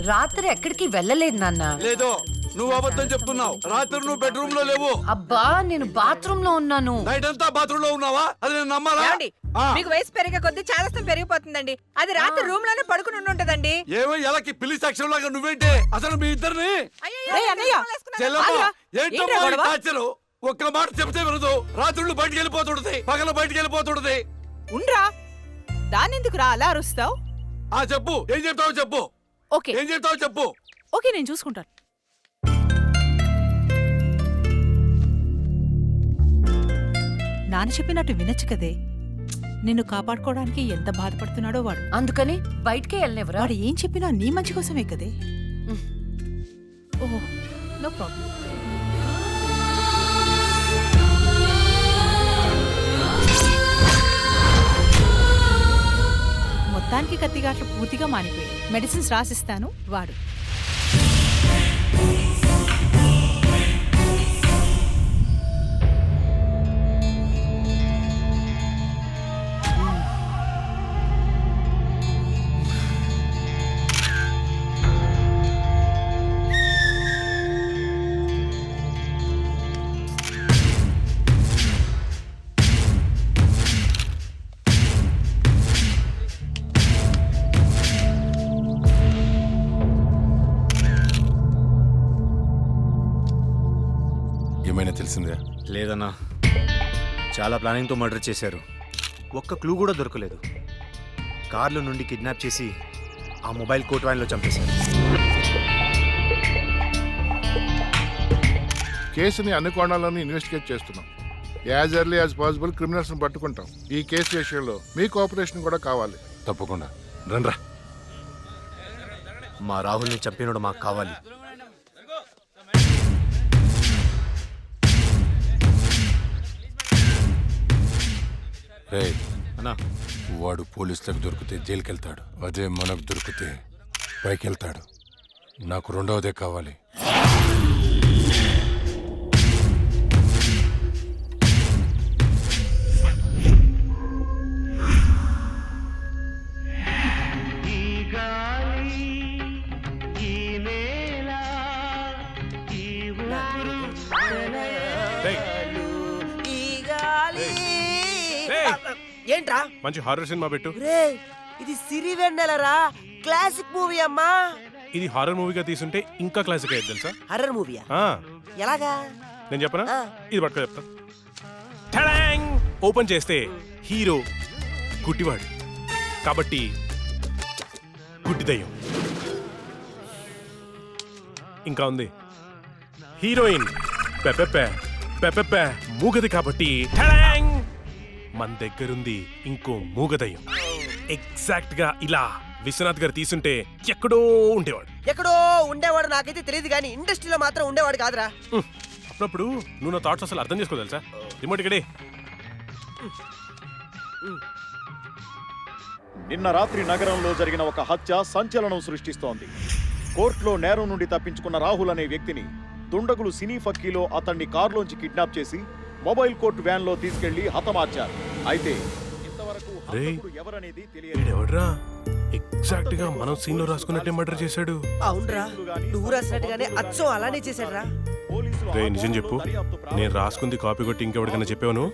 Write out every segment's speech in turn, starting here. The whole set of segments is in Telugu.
రాత్రి ఎక్కడికి వెళ్ళలేదు నాన్న. లేదు, నువ్వు అబద్ధం చెప్తున్నావు. రాత్రి నువ్వు బెడ్రూమ్ లో లేవు. అబ్బా నేను బాత్రూమ్ లో ఉన్నాను. నైట్ అంతా బాత్రూమ్ లో ఉన్నావా? అది నేను నమ్మాలా? మీకు వయసు పెరిగే కొద్దీ చాదస్తం పెరిగిపోతుందండి. అది రాత్రి రూమ్ లోనే పడుకుని ఉంటదండి. ఏమో ఎలాకి పిల్లి సాక్ష్యం లాగా నువ్వేంటి? అసలు మీ ఇద్దరిని టార్చరు. ఒక్క మాట చెప్తే వినదు. రాత్రులు బయటికి వెళ్ళిపోతుంటది, పగలు బయటికి వెళ్ళిపోతుంటది. ఉండ్రా, దానెందుకు రా అలా అరుస్తావు? చెప్పు, ఏం చెప్తావు చెప్పు. ఓకే, ఏం చెప్తావు చెప్పు. ఓకే నేను చూసుకుంటాను. నాన్న చెప్పినట్టు వినొచ్చు కదే. నిన్ను కాపాడుకోవడానికి ఎంత బాధపడుతున్నాడో వాడు. అందుకని బయటికే వెళ్ళనివ్వరా? వాడు ఏం చెప్పినా నీ మంచి కోసమే కదే. ఓహో, నో ప్రాబ్లం. మొత్తానికి కత్తిగాట్లు పూర్తిగా మానిపోయాయి. మెడిసిన్స్ రాసిస్తాను, వాడు. ఏమైనా తెలిసిందే? లేదన్నా, చాలా ప్లానింగ్తో మర్డర్ చేశారు. ఒక్క క్లూ కూడా దొరకలేదు. కార్లో నుండి కిడ్నాప్ చేసి ఆ మొబైల్ కోట్ వ్యాన్లో చంపేశారు. కేసుని అన్ని కోణాలను ఇన్వెస్టిగేట్ చేస్తున్నాం. యాజ్ ఎర్లీ యాజ్ పాసిబుల్ క్రిమినల్స్ని పట్టుకుంటాం. ఈ కేసు విషయంలో మీ కోఆపరేషన్ కూడా కావాలి. తప్పకుండా రండ్రా. మా రాహుల్ని చంపినోడు మాకు కావాలి. రే అన్నా, వాడు పోలీసులకు దొరికితే జైలుకి వెళ్తాడు. అదే మనకు దొరికితే పైకి వెళ్తాడు. నాకు రెండవదే కావాలి. ఏంట్రా మంచి హారర్ సినిమా పెట్టు. ఇది సిరివెన్నెలరా, క్లాసిక్ మూవీ అమ్మా. ఇది హారర్ మూవీగా తీసుంటే ఇంకా క్లాసిక్ అయ్యేది తెలుసా? హర్రర్ మూవీయా? ఆ, ఎలాగా? నేను చెప్పనా? ఇది పట్టుకో చెప్తా. ఠడాంగ్! ఓపెన్ చేస్తే హీరో గుడ్డివాడు కాబట్టి గుడ్డి దయ్యం. ఇంకా ఉంది హీరోయిన్ పెపెపె పెపెపె మూగది కాబట్టి ఠడాంగ్! మన దగ్గరుంది ఇంకో మూగదయ్యం. ఎగ్జాక్ట్ గా ఇలా విశ్వనాథ్ గారు తీసుంటే ఎక్కడో ఉండేవాడు. నాకైతే తెలియదు కానీ ఇండస్ట్రీలో మాత్రం ఉండేవాడు కాదురా. అప్పుడప్పుడు నువ్వు నా థాట్స్ అసలు అర్థం చేసుకోదలుసా? రిమోట్ ఇక్కడే. నిన్న రాత్రి నగరంలో జరిగిన ఒక హత్య సంచలనం సృష్టిస్తోంది. కోర్టులో నేరం నుండి తప్పించుకున్న రాహుల్ అనే వ్యక్తిని దుండగులు సినీ ఫక్కీలో అతన్ని కారులోంచి కిడ్నాప్ చేసి మొబైల్ కోర్టు వ్యాన్ లో తీసుకెళ్లి హతమార్చారు. అయితే ఇంతవరకు ఎవరనేది తెలియదు. ఎగ్జాక్ట్ గా మనం సీన్ లో రాసుకున్నట్టే మర్డర్ చేశాడు. అవునరా, నువ్వు రాసినట్టుగానే అచ్చం అలానే చేశాడురా. రే నిజం చెప్పు, నేను రాసుకుంది కాపీ కొట్టి ఇంకెవరికైనా చెప్పాను?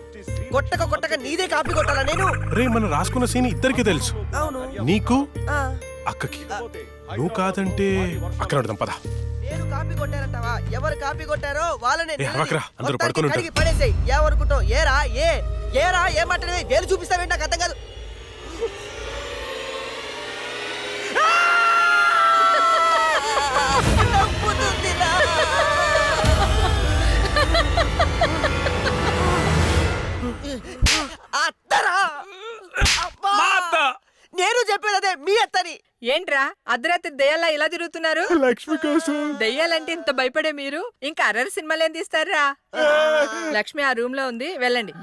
కొట్టక నీదే కాపీ కొట్టాలా నేను? రే మనం రాసుకున్న సీన్ ఇద్దరికి తెలుసు. అవును, నీకు అక్కకి. నువ్వు కాదంటే అక్కడ అడదాం పద. నేను కాపీ కొట్టారంటావా? ఎవరు కాపీ కొట్టారో వాళ్ళనే అందరూ పడుకొని ఉంటారు. పడేసాయి. ఏమనుకుంటావు? ఏరా ఏమంటే వేలు చూపిస్తావేంటి? నాకు అర్థం కాదు. నేను చెప్పేది అదే, మీ అత్తని. ఏంట్రా అర్ధరాత్రి దయ్యాలా ఇలా తిరుగుతున్నారు? లక్ష్మి కోసం. దయ్యాలంటే ఇంత భయపడే మీరు ఇంకా అర్రర్ సినిమాలు ఏం తీస్తారా? లక్ష్మి ఆ రూమ్ లో ఉంది, వెళ్ళండి.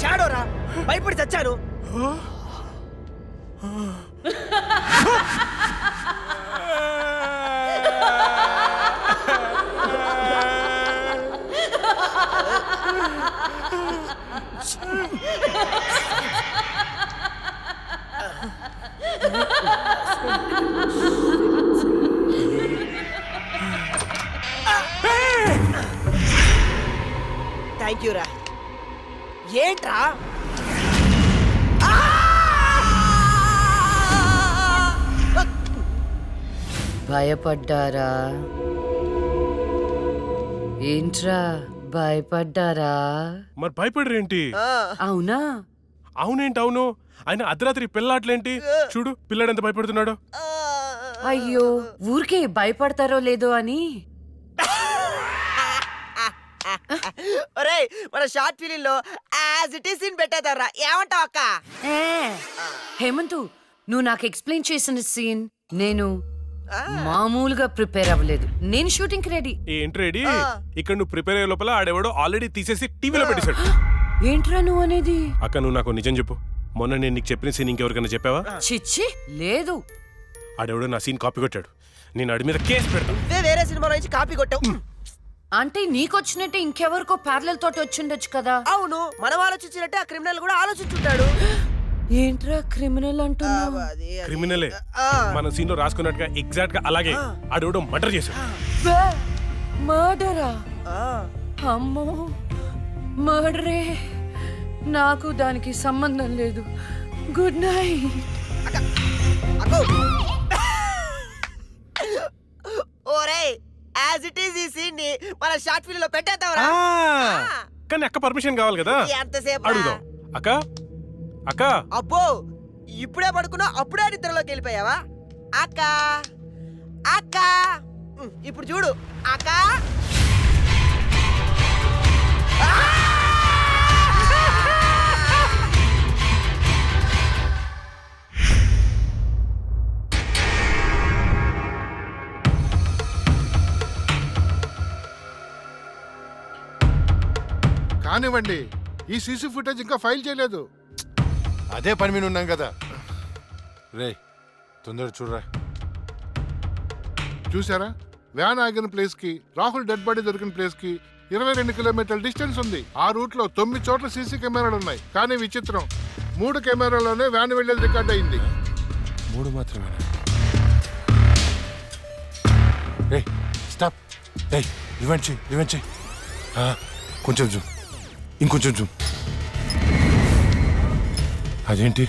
షాడోరా, భయపడి చచ్చాను. థ్యాంక్ యూ రా. ఏంట్రా భయపడ్డారా? ఏంట్రా భయపడ్డారా? మరి భయపడరేంటి? అవునా? అవునేంటి అవును? ఆయన అర్ధరాత్రి పిల్లాట్లేంటి? చూడు పిల్లాడు ఎంత భయపడుతున్నాడో. అయ్యో, ఊరికే భయపడతారో లేదో అని. ఒరేయ్, మన షార్ట్ ఫిలిం లో యాజ్ ఇట్ ఈస్ సీన్ పెట్టేదారా, ఏమంటావు అక్క? ఏ, హేమంతు, నువ్వు నాకు ఎక్స్ప్లెయిన్ చేసిన సీన్ నేను మామూలుగా ప్రిపేర్ అవ్వలేదు. నేను షూటింగ్ కి రెడీ. ఏంటి రెడీ? ఇక్కడ నువ్వు ప్రిపేర్ అయ్యే లోపల ఆడెవడో ఆల్రెడీ తీసేసి టీవీలో పెట్టేశాడు. ఏంట్రా నువ్వు అనేది? అక్క నువ్వు నాకు నిజం చెప్పు, మొన్న నేను నీకు చెప్పిన సీన్ ఇంకెవరికైనా చెప్పావా? చిచ్చి లేదు. ఆడెవడో నా సీన్ కాపీ కొట్టాడు. నేను ఆడి మీద కేసు పెడతాను. వేరే సినిమాలో నుంచి కాపీ కొట్టావు. అంటే నీకొచ్చినట్టే ఇంకెవరికో ప్యారలల్ తోటి వచ్చిండొచ్చు కదా. అవును, మనం ఆలోచించినట్టే ఆ క్రిమినల్ కూడా ఆలోచించుంటాడు. ఏంట్రా క్రిమినల్ అంటున్నావు? క్రిమినలే మన సీన్ లో రాసుకున్నట్టుగా ఎగ్జాక్ట్ గా అలాగే ఆడెవడో మర్డర్ చేశాడు. మర్డరా? అమ్మో, మర్డరే. నాకు దానికి సంబంధం లేదు. Good night. ఓరేయ్, యాజ్ ఇట్ ఈస్ ఈ సీన్ ని మన షార్ట్ ఫిల్మ్ లో పెట్టేద్దాంరా. కానీ అక్క పర్మిషన్ కావాలి కదా, ఎంతసేపు అడుగుదాం. అక్క అక్క అబ్బో, ఇప్పుడే పడుకున్నా అప్పుడే నిద్రలోకి వెళ్ళిపోయావా? అక్క అక్క, ఇప్పుడు చూడు అక్క. కానివ్వండి, ఈ సీసీ ఫుటేజ్ ఇంకా ఫైల్ చేయలేదు. అదే పని మీద ఉన్నాం కదా. రే తొందర చూడరా. చూసారా, వ్యాన్ ఆగిన ప్లేస్ కి రాహుల్ డెడ్ బాడీ దొరికిన ప్లేస్ కి 22 కిలోమీటర్ల డిస్టెన్స్ ఉంది. ఆ రూట్ లో 9 చోట్ల సీసీ కెమెరాలు ఉన్నాయి. కానీ విచిత్రం, 3 కెమెరాలోనే వ్యాన్ వెళ్ళేది రికార్డ్ అయింది. 3 మాత్రమే. రే స్టాప్. రే రివెంజ్ చెయ్. కొంచెం జూమ్, ఇంకొంచెం జూమ్. అదేంటి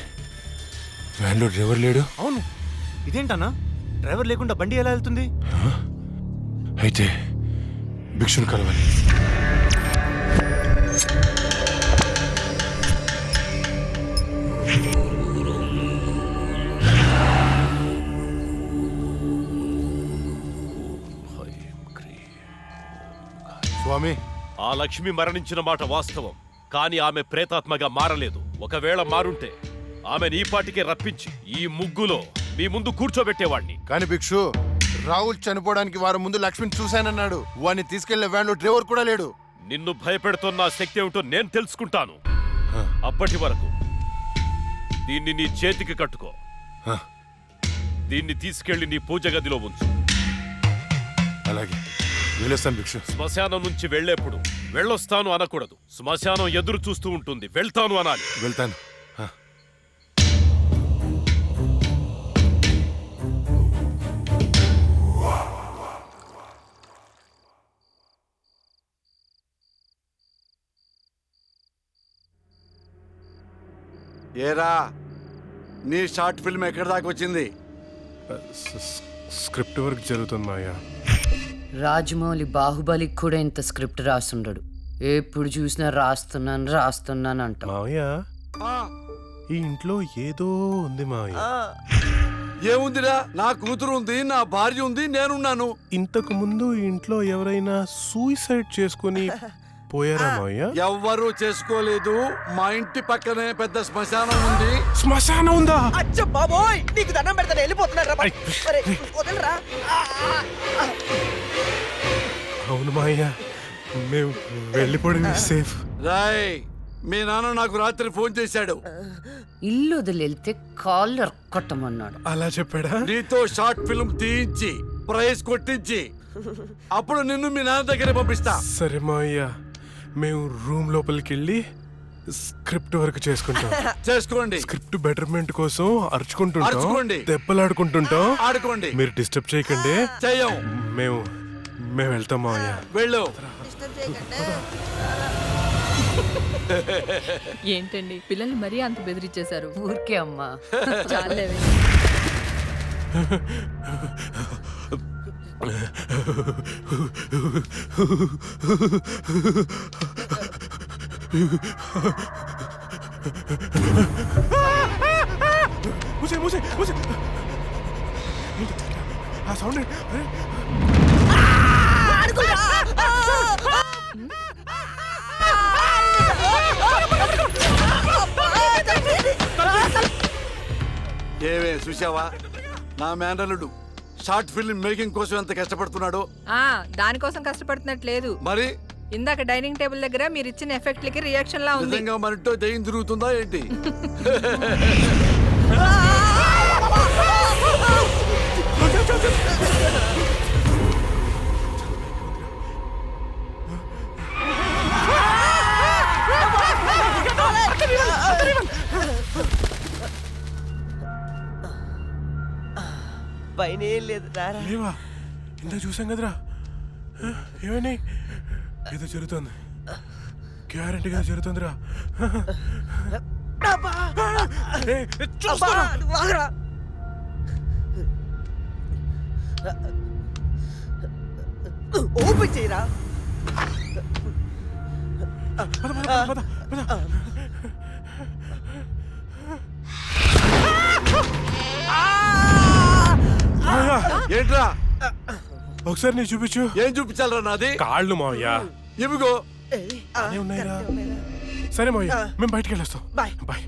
వ్యాన్లో డ్రైవర్ లేడు? అవును, ఇదేంటన్నా డ్రైవర్ లేకుండా బండి ఎలా వెళ్తుంది? అయితే భిక్షుని కలవాలి. స్వామి, ఆ లక్ష్మి మరణించిన మాట వాస్తవం, కానీ ఆమె ప్రేతాత్మగా మారలేదు. ఒకవేళ మారుంటే ఆమె ఈ పాటికే రప్పించి ఈ ముగ్గులో మీ ముందు కూర్చోబెట్టేవాణ్ణి. కానీ భిక్షు, రాహుల్ చనిపోవడానికి వారం ముందు లక్ష్మిని చూశానన్నాడు. వాడిని తీసుకెళ్లిన వ్యాన్లో డ్రైవర్ కూడా లేడు. నిన్ను భయపెడుతున్న శక్తి ఏమిటో నేను తెలుసుకుంటాను. అప్పటి వరకు దీన్ని నీ చేతికి కట్టుకో. దీన్ని తీసుకెళ్లి నీ పూజ గదిలో ఉంచు. అలాగే వెళ్ళొస్తాను భిక్షు. శ్మశానం నుంచి వెళ్లేప్పుడు వెళ్ళొస్తాను అనకూడదు. శ్మశానం ఎదురు చూస్తూ ఉంటుంది, వెళ్తాను అనాలి. వెళ్తాను. ఏరా, నీ షార్ట్ ఫిల్మ్ ఎక్కడి దాకా వచ్చింది? స్క్రిప్ట్ వర్క్ జరుగుతుంది మాయా. రాజమౌళి బాహుబలికి కూడా ఇంత స్క్రిప్ట్ రాస్తుండడు. ఎప్పుడు చూసినా రాస్తున్నాను అంట. మావయ్య, ఈ ఇంట్లో ఏదో ఉంది మావయ్య. ఏముందిరా, నా కూతురు ఉంది, నా భార్య ఉంది, నేనున్నాను. ఇంతకు ముందు ఈ ఇంట్లో ఎవరైనా సూసైడ్ చేసుకుని పోయారా మావయ్య? ఎవ్వరూ చేసుకోలేదు. మా ఇంటి పక్కనే పెద్ద శ్మశానం ఉంది. శ్మశానం ఉందా? అచ్చ బాబోయ్, నీకు దండం పెడతాను, వెళ్ళిపోతున్నారా? వదలరా. అవును మావయ్య, మేము వెళ్ళిపోవడం సేఫ్. రాయ్, మీ నాన్న నాకు రాత్రి ఫోన్ చేశాడు. ఇల్లు వదిలేళ్తే కాళ్ళు ఎరక్కొట్టమన్నాడు. అలా చెప్పాడా? నీతో షార్ట్ ఫిల్మ్ తీయించి ప్రైజ్ కొట్టించి అప్పుడు నిన్ను మీ నాన్న దగ్గర పంపిస్తా. సరే మావయ్య, మేము రూమ్ లోపలికి వెళ్ళి స్క్రిప్ట్ వర్క్ చేసుకుంటాం. చేసుకోండి. స్క్రిప్ట్ బెటర్మెంట్ కోసం అరుచుకుంటుంటాం, అరుచుకోండి. దెబ్బలాడుకుంటుంటాం. ఆడుకోండి. మీరు డిస్టర్బ్ చేయకండి. చెయ్యం. మేము వెళ్తాం మావయ్య. వెళ్ళు. డిస్టర్బ్ చేయకండి. ఏంటండి పిల్లల్ని మరీ అంత బెదిరించేశారు. ఊరికే అమ్మా. చాలేవే. మూసే మూసే మూసే ఆ సౌండ్ ఏవే చూసావా నా మేనల్లుడు షార్ట్ ఫిల్మ్ మేకింగ్ కోసం ఎంత కష్టపడుతున్నాడో. దానికోసం కష్టపడుతున్నట్లేదు. మరి ఇందాక డైనింగ్ టేబుల్ దగ్గర మీరు ఇచ్చిన ఎఫెక్ట్లకి రియాక్షన్ లా ఉంది. నిజంగా మరింటో దయ్యం తిరుగుతుందా ఏంటి? పైన ఏం లేదు రారా. లేవా ఇంత చూసాం కదరా. ఏమని ఏదో జరుగుతుంది, గ్యారంటీగా జరుగుతుందిరా. ఓపెన్ చేయరా. ఏంట్రా ఒకసారి నీ చూపించు. ఏం చూపించాలరా నాది? కాళ్ళు మావయ్య. ఇవిగో ఉన్నాయిరా. సరే మావయ్య, మేము బయటికి వెళ్ళొస్తాం. బాయ్. బాయ్.